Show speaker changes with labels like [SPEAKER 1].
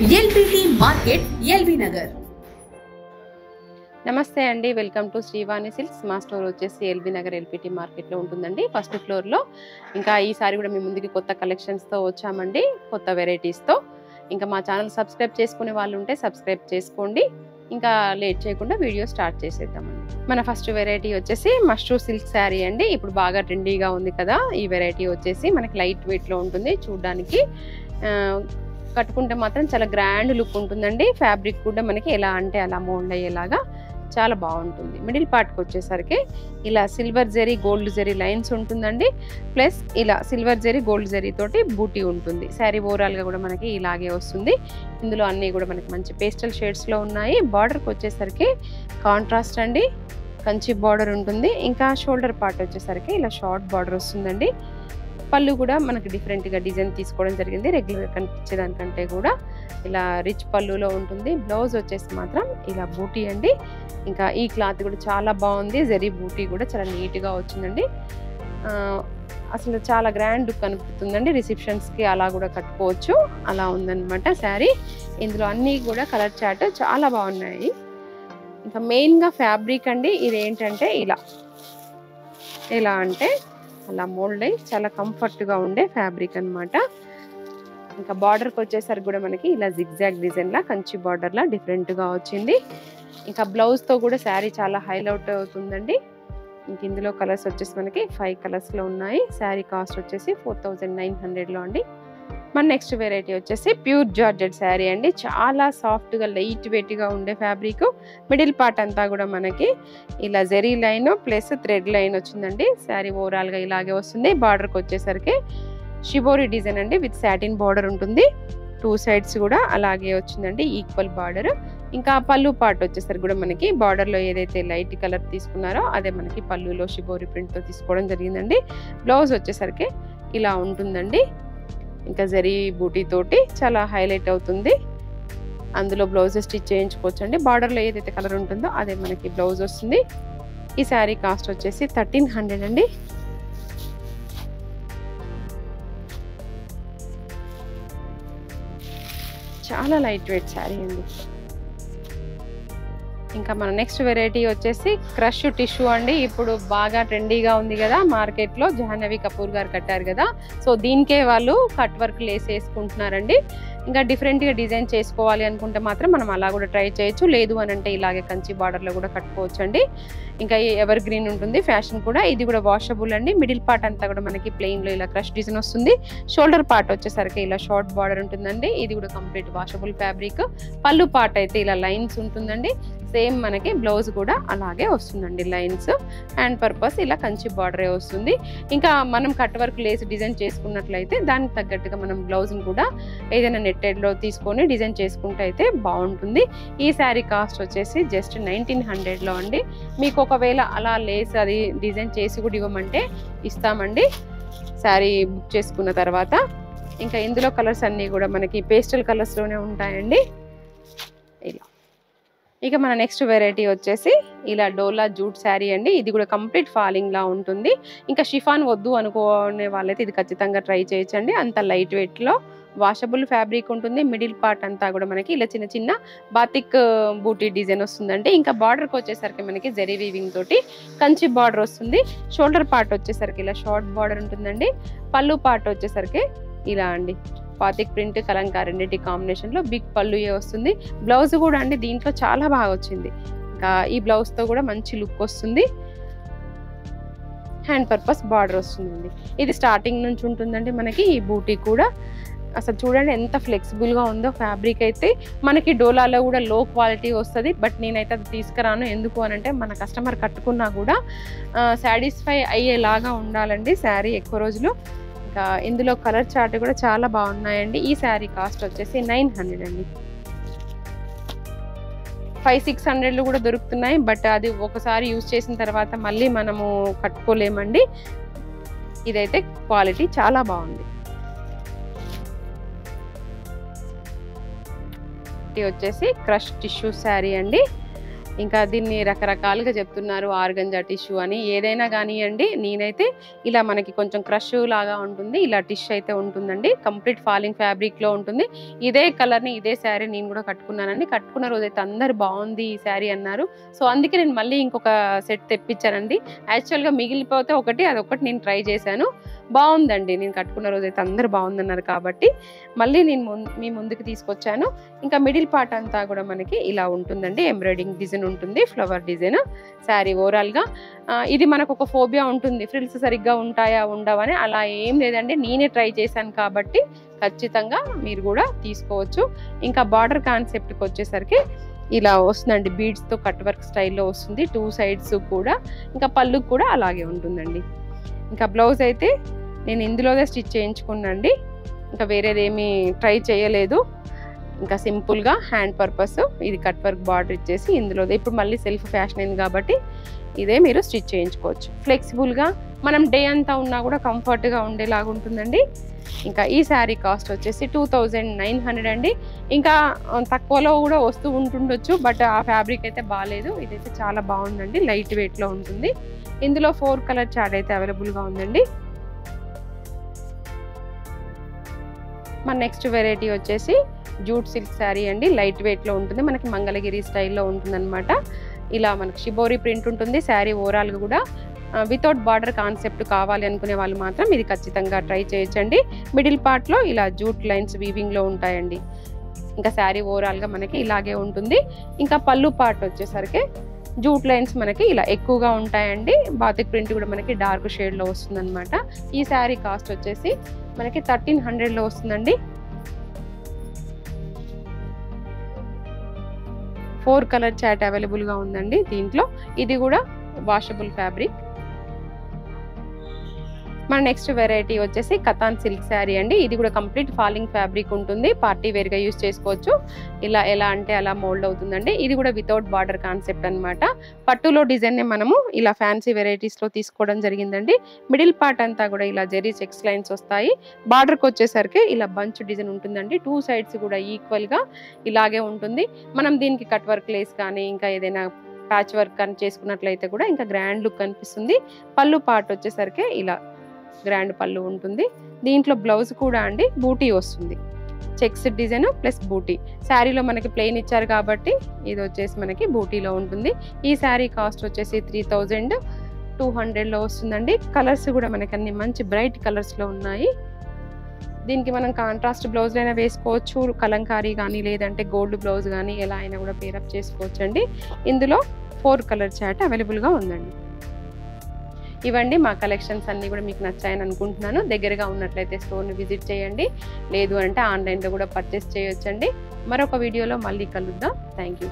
[SPEAKER 1] LBT market LB Nagar.
[SPEAKER 2] నమస్తే అండి, welcome to Srivani silks. మా స్టోర్ వచ్చేసి ఎల్బీ నగర్ ఎల్పిటి మార్కెట్లో ఉంటుందండి, ఫస్ట్ ఫ్లోర్లో. ఇంకా ఈసారి కూడా మీ ముందుకి కొత్త కలెక్షన్స్తో వచ్చామండి, కొత్త వెరైటీస్తో. ఇంకా మా ఛానల్ సబ్స్క్రైబ్ చేసుకునే వాళ్ళు ఉంటే సబ్స్క్రైబ్ చేసుకోండి. ఇంకా లేట్ చేయకుండా వీడియో స్టార్ట్ చేసేద్దామండి. మన ఫస్ట్ వెరైటీ వచ్చేసి మష్రూ సిల్క్ శారీ అండి. ఇప్పుడు బాగా ట్రెండీగా ఉంది కదా ఈ వెరైటీ వచ్చేసి. మనకి లైట్ వెయిట్లో ఉంటుంది, చూడడానికి కట్టుకుంటే మాత్రం చాలా గ్రాండ్ లుక్ ఉంటుందండి. ఫ్యాబ్రిక్ కూడా మనకి ఎలా అంటే అలా మోల్డ్ అయ్యేలాగా చాలా బాగుంటుంది. మిడిల్ పార్ట్కి వచ్చేసరికి ఇలా silver zari gold zari lines ఉంటుందండి, ప్లస్ ఇలా సిల్వర్ జరీ గోల్డ్ జరీ తోటి బూటీ ఉంటుంది. శారీ ఓవరాల్గా కూడా మనకి ఇలాగే వస్తుంది. ఇందులో అన్నీ కూడా మనకి మంచి పేస్టల్ షేడ్స్లో ఉన్నాయి. బార్డర్కి వచ్చేసరికి కాంట్రాస్ట్ అండి, కంచి బార్డర్ ఉంటుంది. ఇంకా షోల్డర్ పార్ట్ వచ్చేసరికి ఇలా షార్ట్ బార్డర్ వస్తుందండి. పళ్ళు కూడా మనకి డిఫరెంట్గా డిజైన్ తీసుకోవడం జరిగింది, రెగ్యులర్ కనిపించేదానికంటే కూడా ఇలా రిచ్ పళ్ళులో ఉంటుంది. బ్లౌజ్ వచ్చేసి మాత్రం ఇలా బూటీ అండి. ఇంకా ఈ క్లాత్ కూడా చాలా బాగుంది, జరీ బూటీ కూడా చాలా నీట్గా వచ్చిందండి. అసలు చాలా గ్రాండ్ లుక్ కనిపిస్తుందండి. రిసెప్షన్స్కి అలా కూడా కట్టుకోవచ్చు, అలా ఉందన్నమాట శారీ. ఇందులో అన్నీ కూడా కలర్ చార్ట్ చాలా బాగున్నాయి. ఇంకా మెయిన్గా ఫ్యాబ్రిక్ అండి, ఇది ఏంటంటే ఎలా అంటే అలా మోల్డ్ అయ్యి చాలా కంఫర్ట్గా ఉండే ఫ్యాబ్రిక్ అనమాట. ఇంకా బార్డర్కి వచ్చేసరికి కూడా మనకి ఇలా జిగ్జాగ్ డిజైన్లా కంచి బార్డర్లా డిఫరెంట్గా వచ్చింది. ఇంకా బ్లౌజ్తో కూడా శారీ చాలా హైలైట్ అవుతుందండి. ఇంక ఇందులో కలర్స్ వచ్చేసి మనకి 5 కలర్స్లో ఉన్నాయి. శారీ కాస్ట్ వచ్చేసి 4900లో అండి. మన నెక్స్ట్ వెరైటీ వచ్చేసి ప్యూర్ జార్జెట్ శారీ అండి. చాలా సాఫ్ట్గా లైట్ వెయిట్గా ఉండే ఫ్యాబ్రిక్. మిడిల్ పార్ట్ అంతా కూడా మనకి ఇలా zari line plus thread line వచ్చిందండి. శారీ ఓవరాల్గా ఇలాగే వస్తుంది. బార్డర్కి వచ్చేసరికి షిబోరి డిజైన్ అండి, విత్ సాటిన్ బార్డర్ ఉంటుంది. 2 సైడ్స్ కూడా అలాగే వచ్చిందండి, ఈక్వల్ బార్డర్. ఇంకా పళ్ళు పార్ట్ వచ్చేసరికి కూడా మనకి బార్డర్లో ఏదైతే లైట్ కలర్ తీసుకున్నారో అదే మనకి పళ్ళులో షిబోరి ప్రింట్తో తీసుకోవడం జరిగిందండి. బ్లౌజ్ వచ్చేసరికి ఇలా ఉంటుందండి. ఇంకా జరీ బూటీ తోటి చాలా హైలైట్ అవుతుంది. అందులో బ్లౌజ్ స్టిచ్ చేయించుకోవచ్చు అండి. బార్డర్లో ఏదైతే కలర్ ఉంటుందో అదే మనకి బ్లౌజ్ వస్తుంది. ఈ శారీ కాస్ట్ వచ్చేసి 1300 అండి. చాలా లైట్ వెయిట్ శారీ అండి. ఇంకా మన నెక్స్ట్ వెరైటీ వచ్చేసి క్రష్ టిష్యూ అండి. ఇప్పుడు బాగా ట్రెండీగా ఉంది కదా మార్కెట్లో, జాహ్నవి కపూర్ గారు కట్టారు కదా, సో దీనికే వాళ్ళు కట్ వర్క్ లేస్ వేసుకుంటున్నారండి. ఇంకా డిఫరెంట్గా డిజైన్ చేసుకోవాలి అనుకుంటే మాత్రం మనం అలా కూడా ట్రై చేయొచ్చు, లేదు అని అంటే ఇలాగే కంచి బార్డర్లో కూడా కట్టుకోవచ్చు అండి. ఇంకా ఎవర్ గ్రీన్ ఉంటుంది ఫ్యాషన్ కూడా. ఇది కూడా వాషబుల్ అండి. మిడిల్ పార్ట్ అంతా కూడా మనకి ప్లెయిన్లో ఇలా క్రష్ డిజైన్ వస్తుంది. షోల్డర్ పార్ట్ వచ్చేసరికి ఇలా షార్ట్ బార్డర్ ఉంటుందండి. ఇది కూడా కంప్లీట్ వాషబుల్ ఫ్యాబ్రిక్. పళ్ళు పార్ట్ అయితే ఇలా లైన్స్ ఉంటుందండి. సేమ్ మనకి బ్లౌజ్ కూడా అలాగే వస్తుందండి, లైన్స్. హ్యాండ్ పర్పస్ ఇలా కంచి బార్డరే వస్తుంది. ఇంకా మనం కట్ వర్క్ లేసి డిజైన్ చేసుకున్నట్లయితే దానికి తగ్గట్టుగా మనం బ్లౌజ్ని కూడా ఏదైనా నెట్టెడ్లో తీసుకొని డిజైన్ చేసుకుంటే అయితే బాగుంటుంది. ఈ శారీ కాస్ట్ వచ్చేసి జస్ట్ 1900లో అండి. మీకు ఒకవేళ అలా లేస్ అది డిజైన్ చేసి కూడా ఇవ్వమంటే ఇస్తామండి శారీ బుక్ చేసుకున్న తర్వాత. ఇంకా ఇందులో కలర్స్ అన్నీ కూడా మనకి పేస్టల్ కలర్స్లోనే ఉంటాయండి. ఇలా ఇక మన నెక్స్ట్ వెరైటీ వచ్చేసి ఇలా డోలా జూట్ శారీ అండి. ఇది కూడా కంప్లీట్ ఫాలింగ్ లా ఉంటుంది. ఇంకా షిఫాన్ వద్దు అనుకునే వాళ్ళైతే ఇది ఖచ్చితంగా ట్రై చేయొచ్చండి. అంత లైట్ వెయిట్లో వాషబుల్ ఫ్యాబ్రిక్ ఉంటుంది. మిడిల్ పార్ట్ అంతా కూడా మనకి ఇలా చిన్న చిన్న బాతిక్ బూటీ డిజైన్ వస్తుందండి. ఇంకా బార్డర్కి వచ్చేసరికి మనకి జరీ వీవింగ్ తోటి కంచి బార్డర్ వస్తుంది. షోల్డర్ పార్ట్ వచ్చేసరికి ఇలా షార్ట్ బార్డర్ ఉంటుందండి. పళ్ళు పార్ట్ వచ్చేసరికి ఇలా అండి, బాతిక్ ప్రింట్ కలంకారీ రెండింటి కాంబినేషన్లో బిగ్ పళ్ళు వస్తుంది. బ్లౌజ్ కూడా అండి దీంట్లో చాలా బాగా వచ్చింది. ఇంకా ఈ బ్లౌజ్తో కూడా మంచి లుక్ వస్తుంది. హ్యాండ్ పర్పస్ బార్డర్ వస్తుందండి. ఇది స్టార్టింగ్ నుంచి ఉంటుందండి మనకి. ఈ బూటీ కూడా అసలు చూడండి ఎంత ఫ్లెక్సిబుల్గా ఉందో ఫ్యాబ్రిక్ అయితే. మనకి డోలాలో కూడా లో క్వాలిటీ వస్తుంది, బట్ నేనైతే అది తీసుకురాను. ఎందుకు అని అంటే మన కస్టమర్ కట్టుకున్నా కూడా సాటిస్ఫై అయ్యేలాగా ఉండాలండి శారీ ఎక్కువ రోజులు. ఇంకా ఇందులో కలర్ చార్ట్ కూడా చాలా బాగున్నాయండి. ఈ శారీ కాస్ట్ వచ్చేసి 900 అండి. 500-600 కూడా దొరుకుతున్నాయి, బట్ అది ఒకసారి యూజ్ చేసిన తర్వాత మళ్ళీ మనము కట్టుకోలేమండి. ఇదైతే క్వాలిటీ చాలా బాగుంది. ఇది వచ్చేసి క్రష్ టిష్యూ శారీ అండి. ఇంకా దీన్ని రకరకాలుగా చెప్తున్నారు, ఆర్గంజా టిష్యూ అని. ఏదైనా కానివ్వండి, నేనైతే ఇలా మనకి కొంచెం క్రష్ లాగా ఉంటుంది, ఇలా టిష్యూ అయితే ఉంటుందండి. కంప్లీట్ ఫాలింగ్ ఫ్యాబ్రిక్లో ఉంటుంది. ఇదే కలర్ని ఇదే శారీ నేను కూడా కట్టుకున్నానండి. కట్టుకున్న రోజైతే అందరు బాగుంది ఈ శారీ అన్నారు. సో అందుకే నేను మళ్ళీ ఇంకొక సెట్ తెప్పించానండి. యాక్చువల్గా మిగిలిపోతే ఒకటి, అదొకటి నేను ట్రై చేశాను, బాగుందండి. నేను కట్టుకున్న రోజైతే అందరు బాగుందన్నారు కాబట్టి మళ్ళీ నేను మీ ముందుకు తీసుకొచ్చాను. ఇంకా మిడిల్ పార్ట్ అంతా కూడా మనకి ఇలా ఉంటుందండి, ఎంబ్రాయిడింగ్ డిజైన్ ఉంటుంది, ఫ్లవర్ డిజైన్. శారీ ఓవరాల్గా ఇది మనకు ఒక ఫోబియా ఉంటుంది, ఫ్రిల్స్ సరిగ్గా ఉంటాయా ఉండవని. అలా ఏం లేదండి, నేనే ట్రై చేశాను కాబట్టి ఖచ్చితంగా మీరు కూడా తీసుకోవచ్చు. ఇంకా బార్డర్ కాన్సెప్ట్కి వచ్చేసరికి ఇలా వస్తుందండి, బీడ్స్తో కట్ వర్క్ స్టైల్లో వస్తుంది 2 సైడ్స్ కూడా. ఇంకా పళ్ళు కూడా అలాగే ఉంటుందండి. ఇంకా బ్లౌజ్ అయితే నేను ఇందులోనే స్టిచ్ చేయించుకున్నాండి, ఇంకా వేరేదేమీ ట్రై చేయలేదు. ఇంకా సింపుల్గా హ్యాండ్ పర్పస్ ఇది కట్ వర్క్ బార్డర్ ఇచ్చేసి ఇందులో ఇప్పుడు మళ్ళీ సెల్ఫ్ ఫ్యాషన్ అయింది కాబట్టి ఇదే మీరు స్టిచ్ చేయించుకోవచ్చు. ఫ్లెక్సిబుల్గా మనం డే అంతా ఉన్నా కూడా కంఫర్ట్గా ఉండేలాగా ఉంటుందండి. ఇంకా ఈ శారీ కాస్ట్ వచ్చేసి 2900 అండి. ఇంకా తక్కువలో కూడా వస్తూ ఉంటుండొచ్చు, బట్ ఆ ఫ్యాబ్రిక్ అయితే బాగాలేదు. ఇదైతే చాలా బాగుందండి, లైట్ వెయిట్లో ఉంటుంది. ఇందులో 4 కలర్ చార్ట్ అయితే అవైలబుల్గా ఉందండి. మన నెక్స్ట్ వెరైటీ వచ్చేసి జూట్ సిల్క్ శారీ అండి, లైట్ వెయిట్లో ఉంటుంది, మనకి మంగళగిరి స్టైల్లో ఉంటుంది అనమాట. ఇలా మనకి షిబోరి ప్రింట్ ఉంటుంది. శారీ ఓవరాల్గా కూడా వితౌట్ బార్డర్ కాన్సెప్ట్ కావాలి అనుకునే వాళ్ళు మాత్రం ఇది ఖచ్చితంగా ట్రై చేయొచ్చండి. మిడిల్ పార్ట్లో ఇలా జూట్ లైన్స్ వీవింగ్లో ఉంటాయండి. ఇంకా శారీ ఓవరాల్గా మనకి ఇలాగే ఉంటుంది. ఇంకా పళ్ళు పార్ట్ వచ్చేసరికి జూట్ లైన్స్ మనకి ఇలా ఎక్కువగా ఉంటాయండి. బాతిక్ ప్రింట్ కూడా మనకి డార్క్ షేడ్లో వస్తుంది అనమాట. ఈ శారీ కాస్ట్ వచ్చేసి మనకి 1300లో వస్తుందండి. 4 కలర్ చాట్ అవైలబుల్గా ఉందండి దీంట్లో. ఇది కూడా వాషబుల్ ఫ్యాబ్రిక్. మన నెక్స్ట్ వెరైటీ వచ్చేసి కతాన్ సిల్క్ శారీ అండి. ఇది కూడా కంప్లీట్ ఫాలింగ్ ఫ్యాబ్రిక్ ఉంటుంది, పార్టీ వేర్గా యూజ్ చేసుకోవచ్చు. ఇలా ఎలా అంటే అలా మోల్డ్ అవుతుందండి. ఇది కూడా వితౌట్ బార్డర్ కాన్సెప్ట్ అనమాట. పట్టులో డిజైన్ని మనము ఇలా ఫ్యాన్సీ వెరైటీస్లో తీసుకోవడం జరిగిందండి. మిడిల్ పార్ట్ అంతా కూడా ఇలా జెరీ చెక్స్ లైన్స్ వస్తాయి. బార్డర్కి వచ్చేసరికి ఇలా బంచ్ డిజైన్ ఉంటుందండి. 2 సైడ్స్ కూడా ఈక్వల్గా ఇలాగే ఉంటుంది. మనం దీనికి కట్ వర్క్ లేస్ కానీ ఇంకా ఏదైనా ప్యాచ్ వర్క్ కానీ చేసుకున్నట్లయితే కూడా ఇంకా గ్రాండ్ లుక్ కనిపిస్తుంది. పళ్ళు పార్ట్ వచ్చేసరికి ఇలా గ్రాండ్ పళ్ళు ఉంటుంది. దీంట్లో బ్లౌజ్ కూడా అండి బూటీ వస్తుంది, చెక్స్ డిజైన్ ప్లస్ బూటీ. శారీలో మనకి ప్లెయిన్ ఇచ్చారు కాబట్టి ఇది వచ్చేసి మనకి బూటీలో ఉంటుంది. ఈ శారీ కాస్ట్ వచ్చేసి 3200లో వస్తుందండి. కలర్స్ కూడా మనకి అన్ని మంచి బ్రైట్ కలర్స్లో ఉన్నాయి. దీనికి మనం కాంట్రాస్ట్ బ్లౌజ్ అయినా వేసుకోవచ్చు, కలంకారీ కానీ లేదంటే గోల్డ్ బ్లౌజ్ కానీ ఎలా అయినా కూడా పేరప్ చేసుకోవచ్చు అండి. ఇందులో 4 కలర్ చాట్ అవైలబుల్గా ఉందండి. ఇవండి మా కలెక్షన్స్ అన్నీ కూడా మీకు నచ్చాయని అనుకుంటున్నాను. దగ్గరగా ఉన్నట్లయితే స్టోర్ని విజిట్ చేయండి, లేదు అంటే ఆన్లైన్లో కూడా పర్చేస్ చేయొచ్చండి. మరొక వీడియోలో మళ్ళీ కలుద్దాం. Thank you.